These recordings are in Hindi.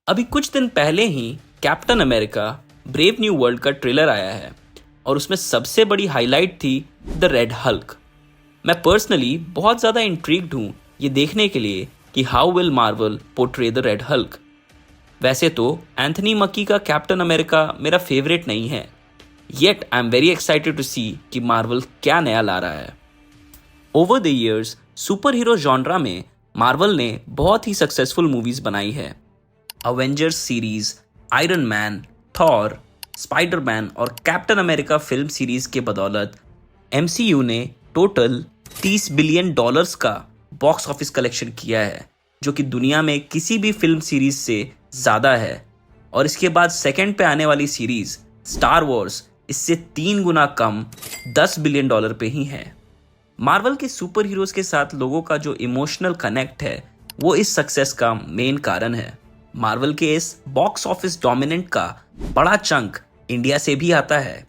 अभी कुछ दिन पहले ही Captain America Brave New World का ट्रेलर आया है और उसमें सबसे बड़ी हाईलाइट थी द रेड हल्क। मैं पर्सनली बहुत ज़्यादा इंट्रीग्ड हूँ ये देखने के लिए कि how will Marvel portray the red Hulk. वैसे तो एंथनी मक्की का कैप्टन अमेरिका मेरा फेवरेट नहीं है, yet I am very excited to see कि मार्वल क्या नया ला रहा है। Over the years super hero genre में मार्वल ने बहुत ही सक्सेसफुल मूवीज़ बनाई है। Avengers series, Iron Man, Thor, Spiderman और कैप्टन अमेरिका फिल्म सीरीज के बदौलत MCU ने टोटल $30 बिलियन का बॉक्स ऑफिस कलेक्शन किया है, जो कि दुनिया में किसी भी फिल्म सीरीज से ज़्यादा है। और इसके बाद सेकंड पे आने वाली सीरीज स्टार वॉर्स इससे 3 गुना कम $10 बिलियन पे ही है। मार्वल के सुपर हीरोज के साथ लोगों का जो इमोशनल कनेक्ट है वो इस सक्सेस का मेन कारण है। मार्वल के इस बॉक्स ऑफिस डोमिनेंट का बड़ा चंक इंडिया से भी आता है।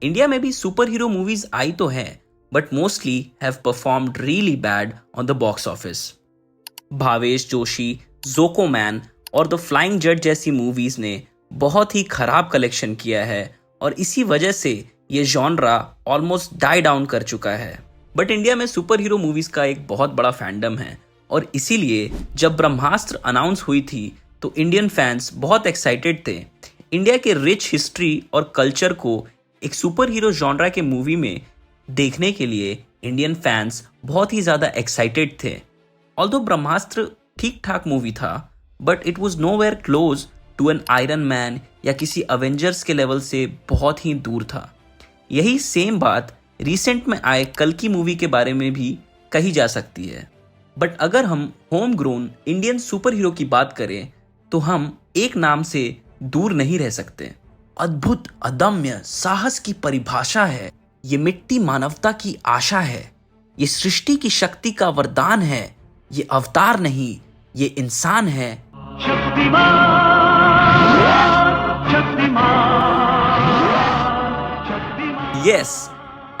इंडिया में भी सुपर हीरो मूवीज आई तो हैं, but mostly have performed really bad on the box office. Bhavesh Joshi, जोको मैन और द फ्लाइंग जट जैसी मूवीज ने बहुत ही खराब कलेक्शन किया है और इसी वजह से ये जॉनरा ऑलमोस्ट डाई डाउन कर चुका है। बट इंडिया में सुपर हीरो मूवीज का एक बहुत बड़ा फैंडम है और इसीलिए जब ब्रह्मास्त्र अनाउंस हुई थी तो इंडियन फैंस बहुत एक्साइटेड थे। इंडिया के रिच हिस्ट्री और कल्चर को एक सुपर हीरो जॉनरा के मूवी में देखने के लिए इंडियन फैंस बहुत ही ज़्यादा एक्साइटेड थे। ऑल्दो ब्रह्मास्त्र ठीक ठाक मूवी था, but it was nowhere close to an Iron Man या किसी अवेंजर्स के लेवल से बहुत ही दूर था। यही सेम बात रिसेंट में आए कल की मूवी के बारे में भी कही जा सकती है। बट अगर हम home grown Indian super hero की बात करें तो हम एक नाम से दूर नहीं रह सकते। अद्भुत अदम्य साहस की परिभाषा है, ये मिट्टी मानवता की आशा है, ये सृष्टि की शक्ति का वरदान है, ये अवतार नहीं ये इंसान है। यस,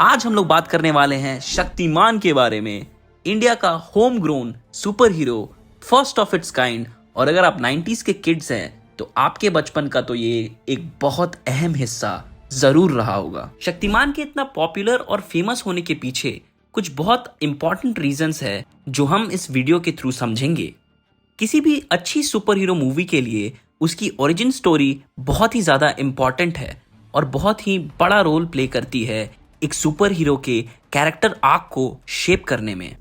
आज हम लोग बात करने वाले हैं शक्तिमान के बारे में, इंडिया का home grown super hero, first of its kind. और अगर आप 90s के किड्स हैं तो आपके बचपन का तो ये एक बहुत अहम हिस्सा जरूर रहा होगा। शक्तिमान के इतना पॉपुलर और फेमस होने के पीछे कुछ बहुत इंपॉर्टेंट रीजंस है जो हम इस वीडियो के थ्रू समझेंगे। किसी भी अच्छी सुपर हीरो मूवी के लिए उसकी ओरिजिन स्टोरी बहुत ही ज़्यादा इम्पॉर्टेंट है और बहुत ही बड़ा रोल प्ले करती है एक सुपर हीरो के कैरेक्टर आर्क को शेप करने में।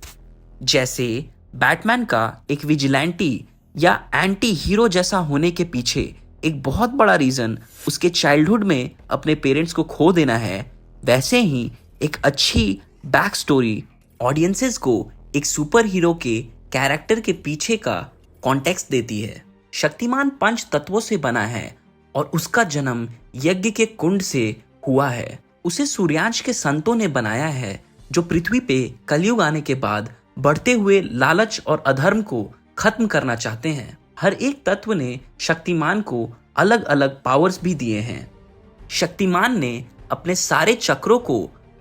जैसे बैटमैन का एक विजिलेंटी या एंटी हीरो जैसा होने के पीछे एक बहुत बड़ा रीज़न उसके चाइल्डहुड में अपने पेरेंट्स को खो देना है, वैसे ही एक अच्छी बैक स्टोरी ऑडियंसेस को एक सुपर हीरो के कैरेक्टर के पीछे का कॉन्टेक्स्ट देती है। शक्तिमान 5 तत्वों से बना है और उसका जन्म यज्ञ के कुंड से हुआ है। उसे सूर्यांश के संतों ने बनाया है जो पृथ्वी पे कलयुग आने के बाद बढ़ते हुए लालच और अधर्म को खत्म करना चाहते हैं। हर एक तत्व ने शक्तिमान को अलग अलग पावर्स भी दिए हैं। शक्तिमान ने अपने सारे चक्रों को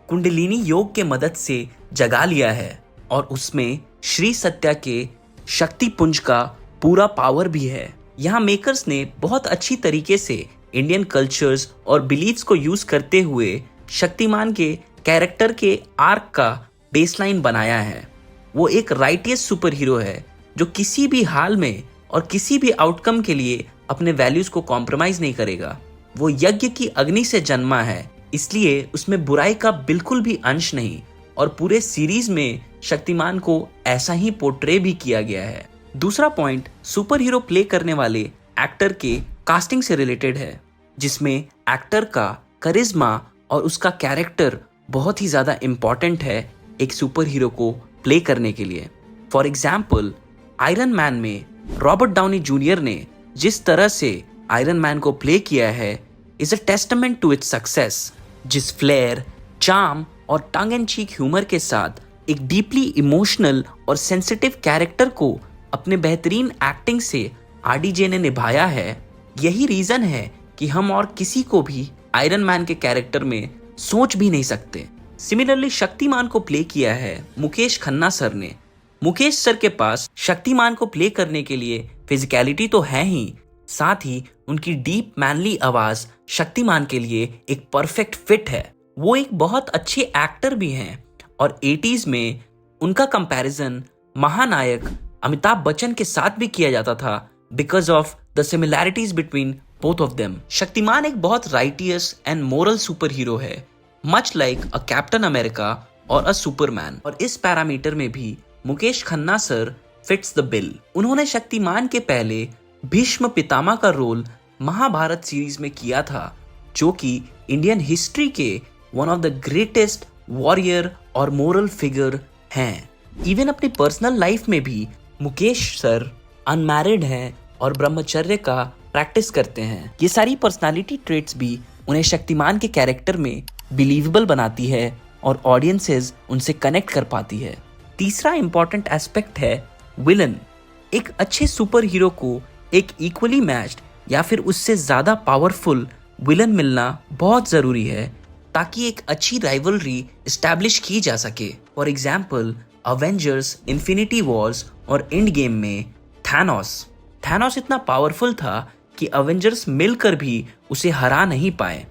कुंडलिनी योग के मदद से जगा लिया है और उसमें श्री सत्या के शक्ति पुंज का पूरा पावर भी है। यहाँ मेकर्स ने बहुत अच्छी तरीके से इंडियन कल्चर्स और बिलीव्स को यूज करते हुए शक्तिमान के कैरेक्टर के आर्क का बेसलाइन बनाया है। वो एक राइटियस सुपर हीरो है जो किसी भी हाल में और किसी भी आउटकम के लिए अपने वैल्यूज को कॉम्प्रोमाइज नहीं करेगा। वो यज्ञ की अग्नि से जन्मा है, इसलिए उसमें बुराई का बिल्कुल भी अंश नहीं और पूरे सीरीज में शक्तिमान को ऐसा ही पोर्ट्रे भी किया गया है। दूसरा पॉइंट सुपर हीरो प्ले करने वाले एक्टर के कास्टिंग से रिलेटेड है, जिसमें एक्टर का करिश्मा और उसका कैरेक्टर बहुत ही ज़्यादा इम्पॉर्टेंट है एक सुपर हीरो को प्ले करने के लिए। फॉर एग्जाम्पल आयरन मैन में रॉबर्ट डाउनी जूनियर ने जिस तरह से आयरन मैन को प्ले किया है is a testament to its success. जिस फ्लेयर, चार्म और टंग एंड चीक ह्यूमर के साथ एक डीपली इमोशनल और सेंसिटिव कैरेक्टर को अपने बेहतरीन एक्टिंग से RDJ ने निभाया है, यही रीजन है कि हम और किसी को भी आयरन मैन के कैरेक्टर में सोच भी नहीं सकते। सिमिलरली शक्तिमान को प्ले किया है मुकेश खन्ना सर ने। मुकेश सर के पास शक्तिमान को प्ले करने के लिए फिजिकलिटी तो है ही, साथ ही उनकी डीप मैनली आवाज शक्तिमान के लिए एक परफेक्ट फिट है। वो एक बहुत अच्छे एक्टर भी हैं और 80s में उनका कंपैरिजन महानायक अमिताभ बच्चन के साथ भी किया जाता था because of the similarities between both of them. Shaktimaan एक बहुत righteous and moral super hero है, much like a Captain America और अ सुपरमैन। और इस पैरामीटर में भी Mukesh Khanna sir fits the bill. उन्होंने शक्तिमान के पहले भीष्म पितामह का रोल महाभारत सीरीज में किया था, जो कि इंडियन हिस्ट्री के one of the greatest warrior और मोरल फिगर हैं। इवन अपनी पर्सनल लाइफ में भी मुकेश सर अनमैरिड हैं और ब्रह्मचर्य का प्रैक्टिस करते हैं। ये सारी पर्सनालिटी ट्रेट्स भी उन्हें शक्तिमान के कैरेक्टर में बिलीवेबल बनाती है और ऑडियंसेस उनसे कनेक्ट कर पाती है। तीसरा इंपॉर्टेंट एस्पेक्ट है विलन। एक अच्छे सुपर हीरो को एक इक्वली मैच्ड या फिर उससे ज्यादा पावरफुल विलन मिलना बहुत जरूरी है ताकि एक अच्छी राइवलरी एस्टैब्लिश की जा सके। For example Avengers infinity Wars और एंड गेम में थैनोस इतना पावरफुल था कि अवेंजर्स मिलकर भी उसे हरा नहीं पाए।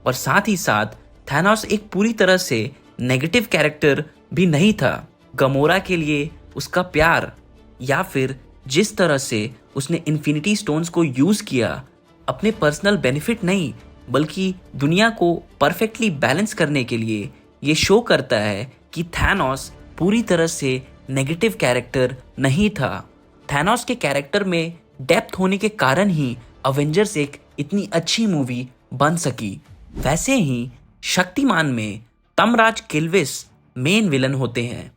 और साथ ही साथ थैनोस एक पूरी तरह से नेगेटिव कैरेक्टर भी नहीं था। गमोरा के लिए उसका प्यार या फिर जिस तरह से उसने इन्फिनिटी स्टोन्स को यूज किया अपने पर्सनल बेनिफिट नहीं बल्कि दुनिया को परफेक्टली बैलेंस करने के लिए, ये शो करता है कि थैनोस पूरी तरह से नेगेटिव कैरेक्टर नहीं था। थैनोस के कैरेक्टर में डेप्थ होने के कारण ही अवेंजर्स एक इतनी अच्छी मूवी बन सकी। वैसे ही शक्तिमान में तमराज किल्विश मेन विलन होते हैं।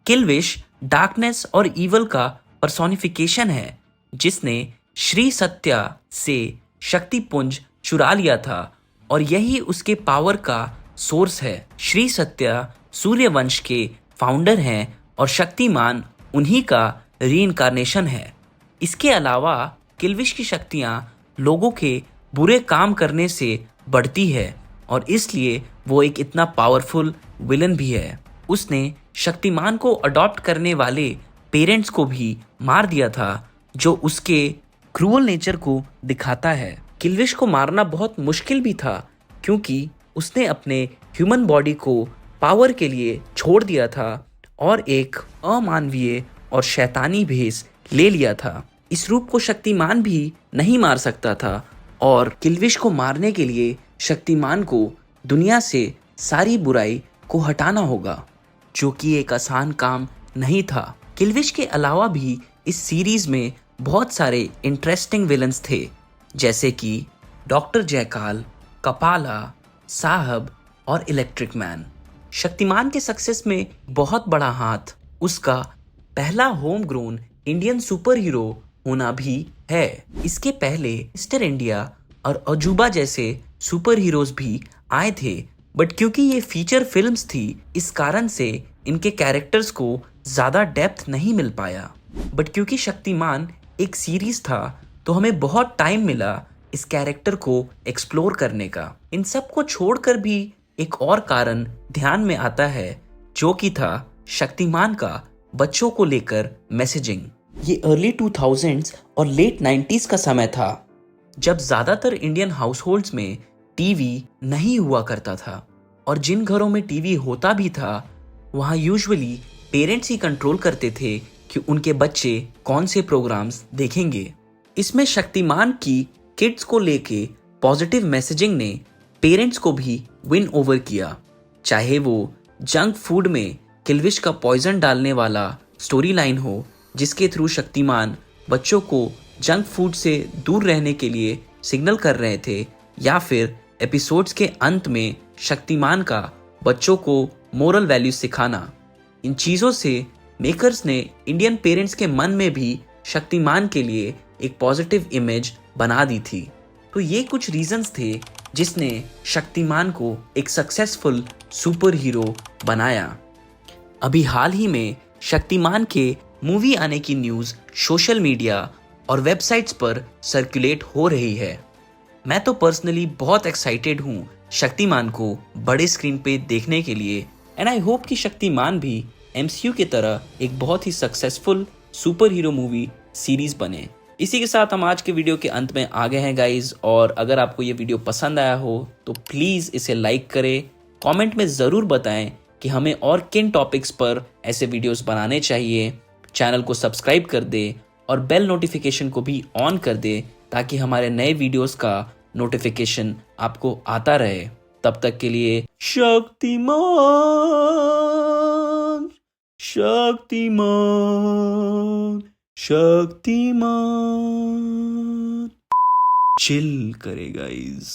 किल्विश डार्कनेस और ईवल का पर्सोनिफिकेशन है जिसने श्री सत्या से शक्तिपुंज चुरा लिया था और यही उसके पावर का सोर्स है। श्री सत्या सूर्यवंश के फाउंडर हैं और शक्तिमान उन्हीं का रीइंकार्नेशन है। इसके अलावा किल्विश की शक्तियाँ लोगों के बुरे काम करने से बढ़ती है और इसलिए वो एक इतना पावरफुल विलन भी है। उसने शक्तिमान को अडॉप्ट करने वाले पेरेंट्स को भी मार दिया था, जो उसके क्रूअल नेचर को दिखाता है। किल्विश को मारना बहुत मुश्किल भी था क्योंकि उसने अपने ह्यूमन बॉडी को पावर के लिए छोड़ दिया था और एक अमानवीय और शैतानी भेष ले लिया था। इस रूप को शक्तिमान भी नहीं मार सकता था और किल्विश को मारने के लिए शक्तिमान को दुनिया से सारी बुराई को हटाना होगा, जो कि एक आसान काम नहीं था। किल्विश के अलावा भी इस सीरीज में बहुत सारे इंटरेस्टिंग विलन्स थे, जैसे कि डॉक्टर जयकाल, कपाला, साहब और इलेक्ट्रिक मैन। शक्तिमान के सक्सेस में बहुत बड़ा हाथ उसका पहला home grown Indian super hero होना भी है। इसके पहले मिस्टर इंडिया और अजूबा जैसे सुपर हीरोज भी आए थे, बट क्योंकि ये फीचर फिल्म्स थी इस कारण से इनके कैरेक्टर्स को ज़्यादा डेप्थ नहीं मिल पाया। बट क्योंकि शक्तिमान एक सीरीज था तो हमें बहुत टाइम मिला इस कैरेक्टर को एक्सप्लोर करने का। इन सब को छोड़कर भी एक और कारण ध्यान में आता है, जो कि था शक्तिमान का बच्चों को लेकर मैसेजिंग। ये अर्ली 2000s और लेट 90s का समय था जब ज़्यादातर इंडियन हाउसहोल्ड्स में टीवी नहीं हुआ करता था और जिन घरों में टीवी होता भी था वहाँ यूजुअली पेरेंट्स ही कंट्रोल करते थे कि उनके बच्चे कौन से प्रोग्राम्स देखेंगे। इसमें शक्तिमान की किड्स को लेके पॉजिटिव मैसेजिंग ने पेरेंट्स को भी विन ओवर किया, चाहे वो जंक फूड में किल्विश का पॉइजन डालने वाला स्टोरी लाइन हो जिसके थ्रू शक्तिमान बच्चों को जंक फूड से दूर रहने के लिए सिग्नल कर रहे थे, या फिर एपिसोड्स के अंत में शक्तिमान का बच्चों को मोरल वैल्यूज सिखाना। इन चीज़ों से मेकर्स ने इंडियन पेरेंट्स के मन में भी शक्तिमान के लिए एक पॉजिटिव इमेज बना दी थी। तो ये कुछ रीजंस थे जिसने शक्तिमान को एक सक्सेसफुल सुपर हीरो बनाया। अभी हाल ही में शक्तिमान के मूवी आने की न्यूज़ सोशल मीडिया और वेबसाइट्स पर सर्कुलेट हो रही है। मैं तो पर्सनली बहुत एक्साइटेड हूँ शक्तिमान को बड़े स्क्रीन पे देखने के लिए, एंड आई होप कि शक्तिमान भी MCU की तरह एक बहुत ही successful super hero movie series बने। इसी के साथ हम आज के वीडियो के अंत में आ गए हैं गाइज, और अगर आपको ये वीडियो पसंद आया हो तो प्लीज़ इसे लाइक करें, कमेंट में ज़रूर बताएं कि हमें और किन टॉपिक्स पर ऐसे वीडियोस बनाने चाहिए। चैनल को सब्सक्राइब कर दे और बेल नोटिफिकेशन को भी ऑन कर दे ताकि हमारे नए वीडियोस का नोटिफिकेशन आपको आता रहे। तब तक के लिए शक्तिमान शक्तिमान शक्तिमान चिल करे गाइस।